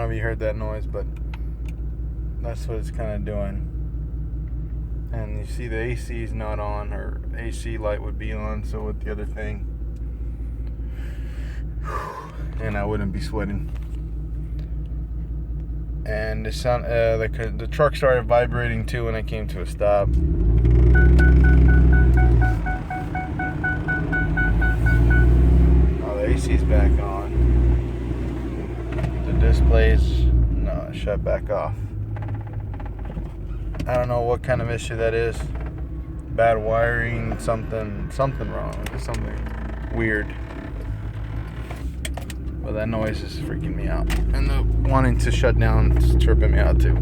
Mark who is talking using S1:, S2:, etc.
S1: if you heard that noise, but that's what it's kind of doing. And you see the AC is not on, or AC light would be on, so with the other thing, and I wouldn't be sweating. And the sound, the truck started vibrating too when I came to a stop. Oh, the AC's back on. The display's shut back off. I don't know what kind of issue that is. Bad wiring, something wrong. There's something weird. But that noise is freaking me out. And the wanting to shut down is tripping me out too.